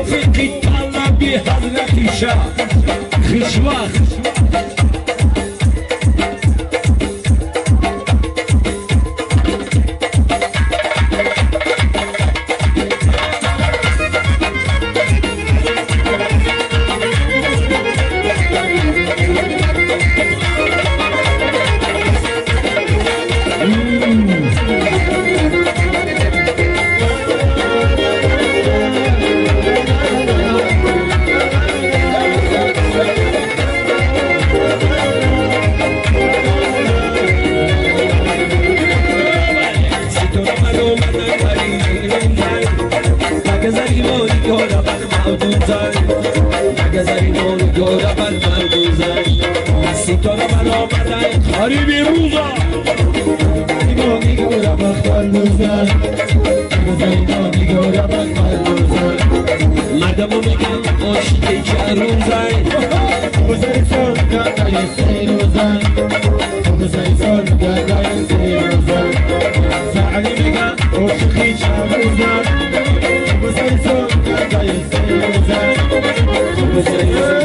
رفیقی طلبی حضرت شاه خشوخ ستاره من آمدن خریبی روزا اینا میگورم اختر روزن اینا میگورم اختر روزن مردمو میگن عاشقی که روزن بزرگ سال گردای سی روزن بزرگ سال گردای سی روزن زعلی میگن عاشقی که روزن بزرگ سال گردای سی روزن بزرگ سال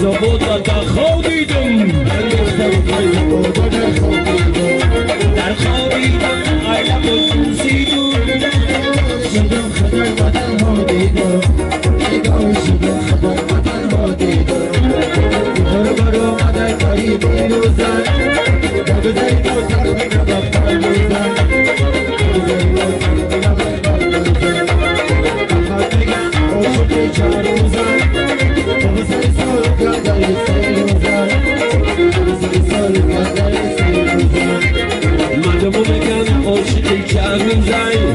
زبودا تا خودیدم در خوابیدم عیلم و دوزیدم شدم خدای بدن ها دیدم شدم خدای بدن ها دیدم برو آمده کاری بیروزن بگذاری تو تخمین بختر روزن بگذاری تو تخمین بختر روزن اما میگن عاشقی چه روزن مردمو بگن عاشقی که روزن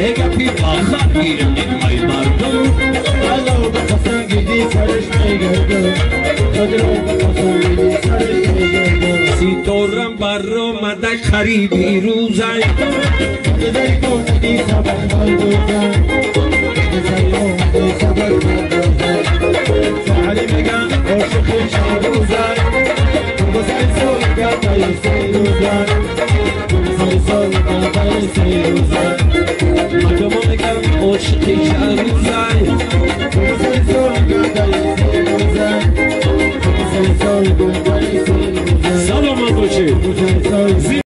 نگفی آخر گیرم نگمای مردم الله بخصن گیدی سرش میگردم خدرو بخصن گیدی سرش میگردم سی دورم بر آمده خریبی روزن بگذاری کنی سبق بردوزن بگذاری کنی سبق بردوزن سحری میگن عاشقی چه روزن بگذاری سال گردای سی روزن مردمو میگن عاشقی که روزن